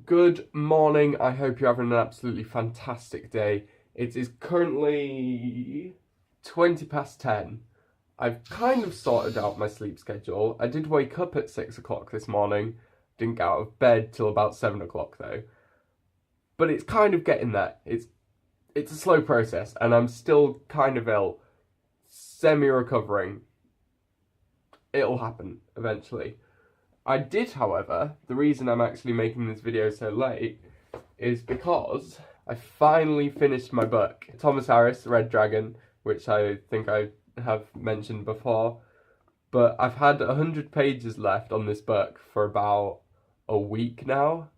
Good morning, I hope you're having an absolutely fantastic day. It is currently 20 past 10. I've kind of sorted out my sleep schedule. I did wake up at 6 o'clock this morning, didn't get out of bed till about 7 o'clock though. But it's kind of getting there. It's a slow process and I'm still kind of ill, semi-recovering. It'll happen eventually. I did, however, the reason I'm actually making this video so late is because I finally finished my book, Thomas Harris, Red Dragon, which I think I have mentioned before, but I've had 100 pages left on this book for about a week now,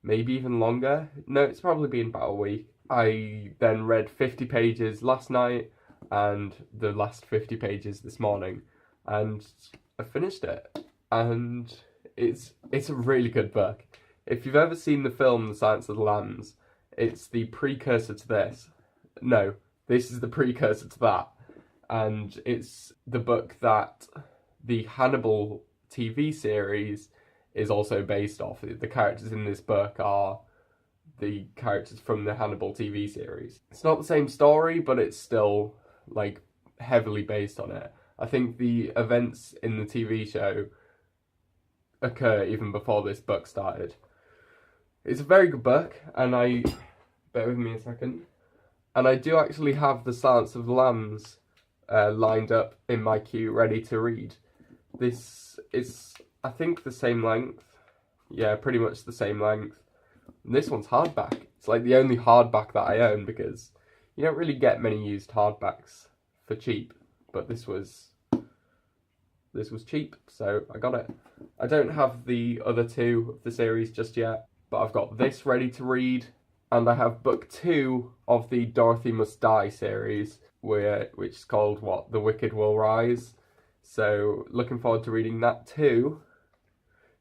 maybe even longer. No, it's probably been about a week. I then read 50 pages last night and the last 50 pages this morning, and I finished it, and it's a really good book. If you've ever seen the film The Silence of the Lambs, it's the precursor to this. No, this is the precursor to that. And it's the book that the Hannibal TV series is also based off. The characters in this book are the characters from the Hannibal TV series. It's not the same story, but it's still, like, heavily based on it. I think the events in the TV show occur even before this book started. It's a very good book, and bear with me a second, and I do actually have The Silence of the Lambs lined up in my queue, ready to read. This is, I think, the same length. Yeah, pretty much the same length. And this one's hardback. It's like the only hardback that I own, because you don't really get many used hardbacks for cheap, but this was cheap, so I got it. I don't have the other two of the series just yet, but I've got this ready to read, and I have book 2 of the Dorothy Must Die series, which is called, The Wicked Will Rise. So looking forward to reading that too,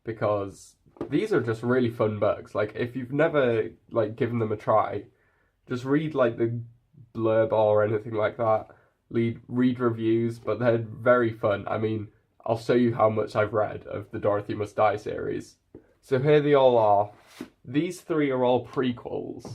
because these are just really fun books. Like, if you've never, given them a try, just read, the blurb or anything like that. Read reviews, but they're very fun. I mean, I'll show you how much I've read of the Dorothy Must Die series. So here they all are. These 3 are all prequels.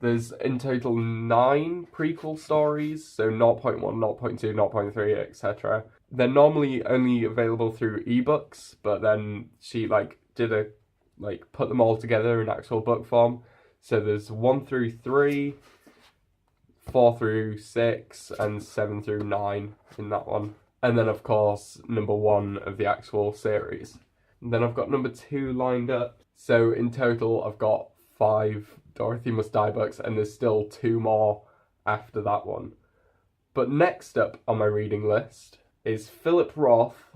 There's in total 9 prequel stories, so 0.1, 0.2, 0.3, etc. They're normally only available through ebooks, but then she put them all together in actual book form. So there's 1 through 3, 4 through 6, and 7 through 9 in that one. And then, of course, number 1 of the actual series. And then I've got number 2 lined up. So in total, I've got 5 Dorothy Must Die books, and there's still 2 more after that one. But next up on my reading list is Philip Roth,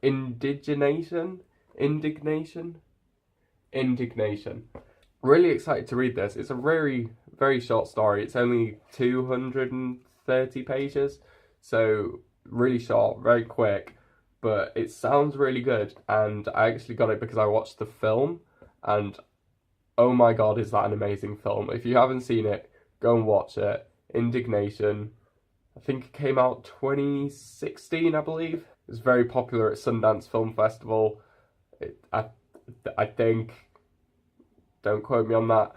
Indignation. Really excited to read this. It's a very, very short story. It's only 230 pages, so really short, very quick, but it sounds really good. And I actually got it because I watched the film, and oh my god, is that an amazing film. If you haven't seen it, go and watch it. Indignation. I think it came out 2016, I believe. It was very popular at Sundance Film Festival. I think, don't quote me on that.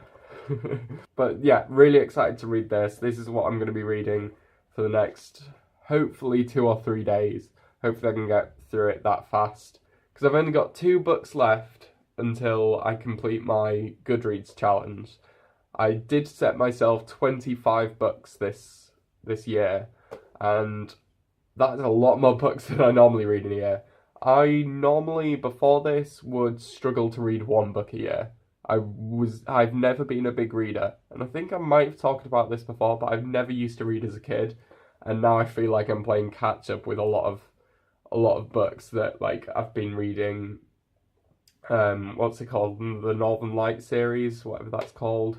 But yeah, really excited to read this. This is what I'm going to be reading for the next, hopefully, 2 or 3 days. Hopefully I can get through it that fast, because I've only got 2 books left until I complete my Goodreads challenge. I did set myself 25 books this year, and that's a lot more books than I normally read in a year. I normally, before this, would struggle to read 1 book a year. I've never been a big reader, and I think I might have talked about this before, but I've never used to read as a kid, and now I feel like I'm playing catch up with a lot of books that, I've been reading. What's it called? The Northern Light series, whatever that's called.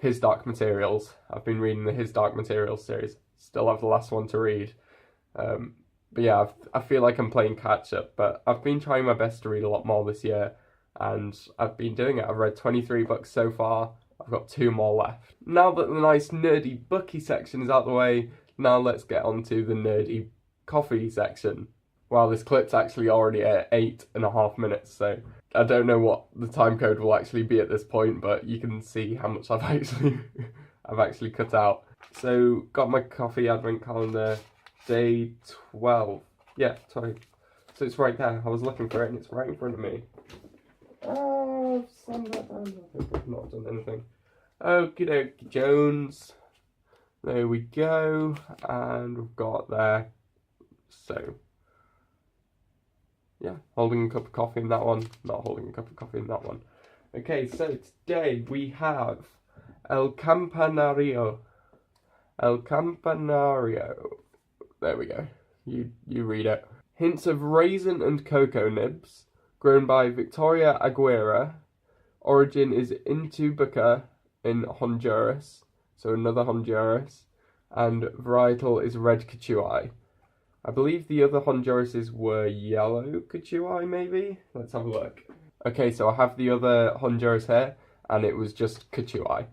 His Dark Materials. I've been reading the His Dark Materials series. Still have the last one to read. But yeah, I feel like I'm playing catch up, but I've been trying my best to read a lot more this year, and I've been doing it. I've read 23 books so far. I've got 2 more left. Now that the nice nerdy bookie section is out the way, now let's get on to the nerdy coffee section. Wow, this clip's actually already at 8.5 minutes, so I don't know what the time code will actually be at this point, but you can see how much I've actually cut out. So got my coffee advent calendar, day 12. Yeah, sorry. So it's right there. I was looking for it and it's right in front of me. Oh, slammed that down. I think I've not done anything. Okie dokie Jones. There we go. And we've got there. So, yeah, holding a cup of coffee in that one. Not holding a cup of coffee in that one. Okay, so today we have El Campanario. El Campanario. There we go. You read it. Hints of raisin and cocoa nibs, grown by Victoria Aguirre. Origin is Intubaca in Honduras, so another Honduras, and varietal is red Quechua. I believe the other Hondurases were yellow Quechua, maybe? Let's have a look. Okay, so I have the other Honduras here, and it was just Quechua,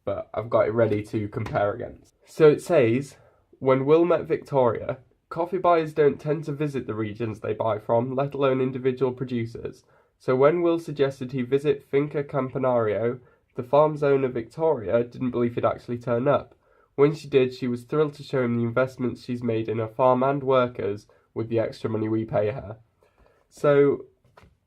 but I've got it ready to compare against. So it says, when Will met Victoria, coffee buyers don't tend to visit the regions they buy from, let alone individual producers. So when Will suggested he visit Finca Campanario, the farm's owner Victoria didn't believe he'd actually turn up. When she did, she was thrilled to show him the investments she's made in her farm and workers with the extra money we pay her. So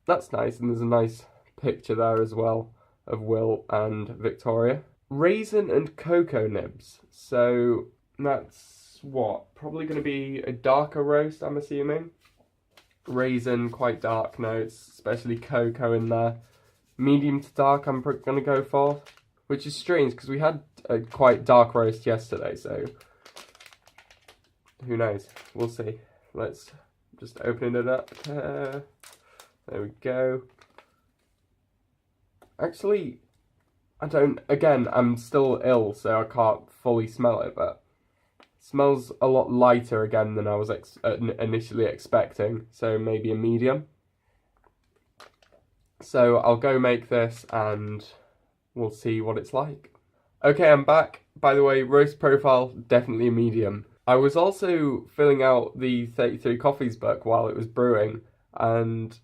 that's nice, and there's a nice picture there as well of Will and Victoria. Raisin and cocoa nibs. So that's what? Probably going to be a darker roast, I'm assuming. Raisin, quite dark notes, especially cocoa in there. Medium to dark I'm going to go for, which is strange because we had a quite dark roast yesterday, so who knows? We'll see. Let's just open it up. There we go. Actually, I'm still ill, so I can't fully smell it, but it smells a lot lighter again than I was initially expecting, so maybe a medium. So I'll go make this and we'll see what it's like. Okay, I'm back. By the way, roast profile, definitely a medium. I was also filling out the 33 Coffees book while it was brewing, and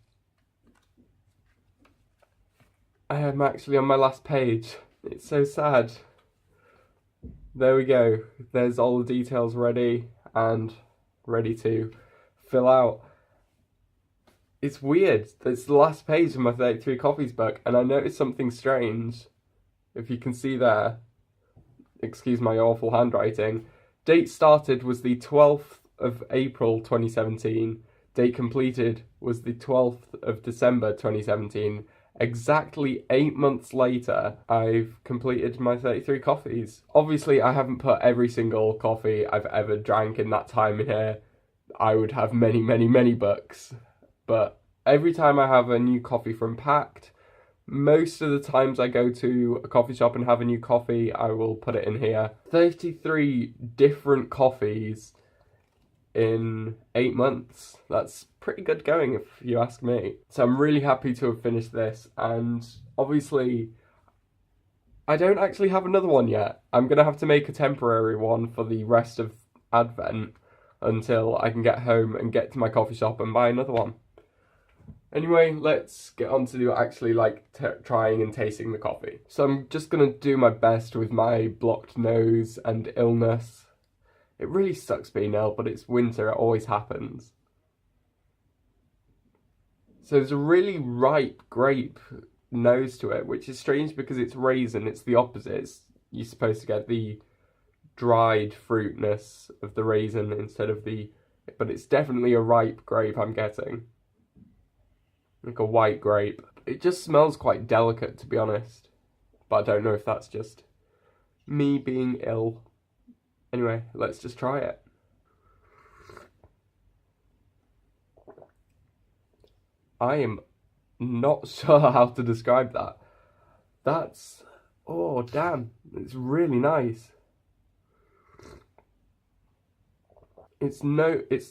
I am actually on my last page. It's so sad. There we go. There's all the details ready and ready to fill out. It's weird. It's the last page of my 33 Coffees book, and I noticed something strange. If you can see there, excuse my awful handwriting. Date started was the 12th of April 2017. Date completed was the 12th of December 2017. Exactly 8 months later, I've completed my 33 coffees. Obviously, I haven't put every single coffee I've ever drank in that time in here. I would have many, many, many books. But every time I have a new coffee from Pact, most of the times I go to a coffee shop and have a new coffee, I will put it in here. 33 different coffees in 8 months. That's pretty good going if you ask me. So I'm really happy to have finished this, and obviously I don't actually have another one yet. I'm going to have to make a temporary one for the rest of Advent until I can get home and get to my coffee shop and buy another one. Anyway, let's get on to actually trying and tasting the coffee. So I'm just going to do my best with my blocked nose and illness. It really sucks being ill, but it's winter, it always happens. So there's a really ripe grape nose to it, which is strange because it's raisin, it's the opposite. You're supposed to get the dried fruitness of the raisin instead of but it's definitely a ripe grape I'm getting. Like a white grape. It just smells quite delicate, to be honest. But I don't know if that's just me being ill. Anyway, let's just try it. I am not sure how to describe that. That's... oh, damn. It's really nice. It's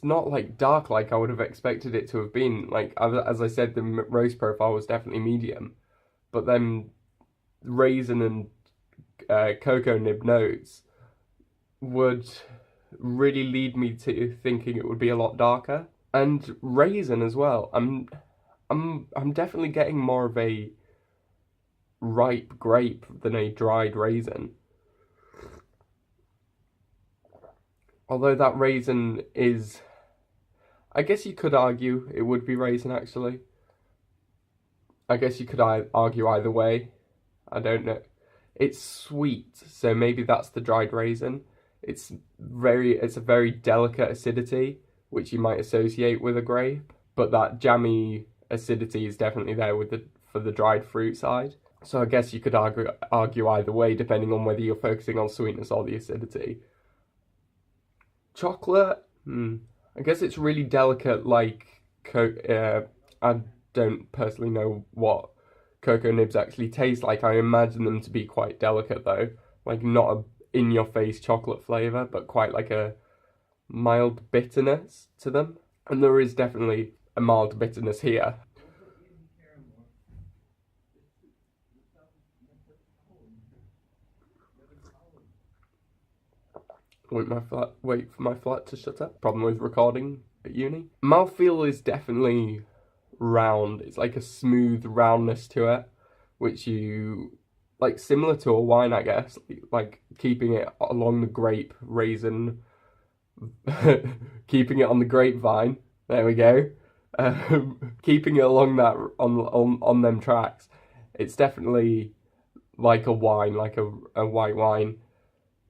not like dark like I would have expected it to have been. Like, as I said, the roast profile was definitely medium. But then raisin and cocoa nib notes would really lead me to thinking it would be a lot darker. And raisin as well. I'm definitely getting more of a ripe grape than a dried raisin. Although that raisin is, I guess you could argue it would be raisin actually. I guess you could argue either way. I don't know. It's sweet, so maybe that's the dried raisin. It's a very delicate acidity, which you might associate with a grape, but that jammy acidity is definitely there for the dried fruit side. So I guess you could argue either way, depending on whether you're focusing on sweetness or the acidity. Chocolate, I guess it's really delicate, like I don't personally know what cocoa nibs actually taste like. I imagine them to be quite delicate though, like not a in-your-face chocolate flavour, but quite like a mild bitterness to them. And there is definitely a mild bitterness here. Wait for my flat to shut up. Problem with recording at uni. Mouthfeel is definitely round. It's like a smooth roundness to it, which you like, similar to a wine, I guess. Like keeping it along the grape raisin, keeping it on the grapevine. There we go. Keeping it along that on them tracks. It's definitely like a wine, like a white wine.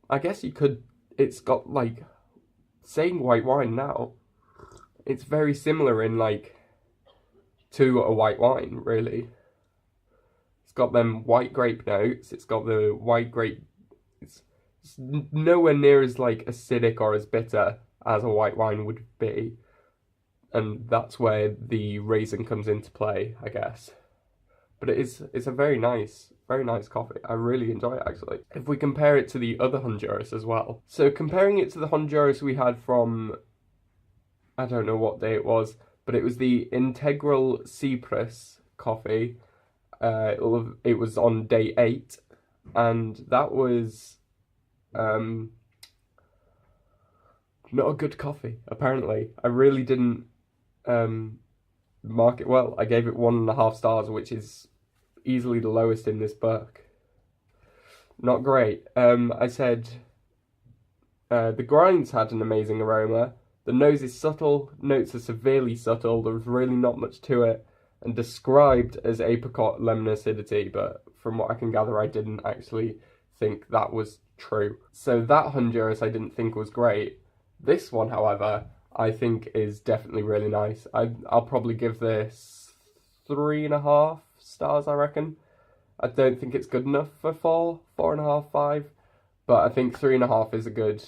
I guess you could. It's got like, saying white wine now, it's very similar in like to a white wine, really. It's got them white grape notes. It's got the white grape. It's nowhere near as like acidic or as bitter as a white wine would be, and that's where the raisin comes into play, I guess. But it's a very nice coffee. I really enjoy it actually. If we compare it to the other Honduras as well. So comparing it to the Honduras we had from, I don't know what day it was, but it was the Integral Cypress coffee. It was on day 8, and that was not a good coffee, apparently. I really didn't mark it well. I gave it 1.5 stars, which is easily the lowest in this book. Not great. I said the grinds had an amazing aroma. The nose is subtle, notes are severely subtle, there's really not much to it, and described as apricot lemon acidity, but from what I can gather I didn't actually think that was true. So that Honduras I didn't think was great. This one, however, I think is definitely really nice. I'll probably give this 3.5 stars, I reckon. I don't think it's good enough for 4.5, 5, but I think 3.5 is a good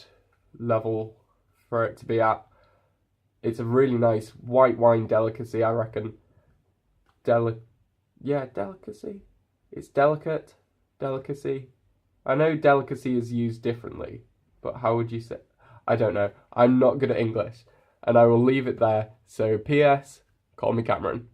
level for it to be at. It's a really nice white wine delicacy, I reckon. Delicacy? It's delicate. Delicacy. I know delicacy is used differently, but how would you say? I don't know. I'm not good at English. And I will leave it there. So, P.S. Call me Cameron.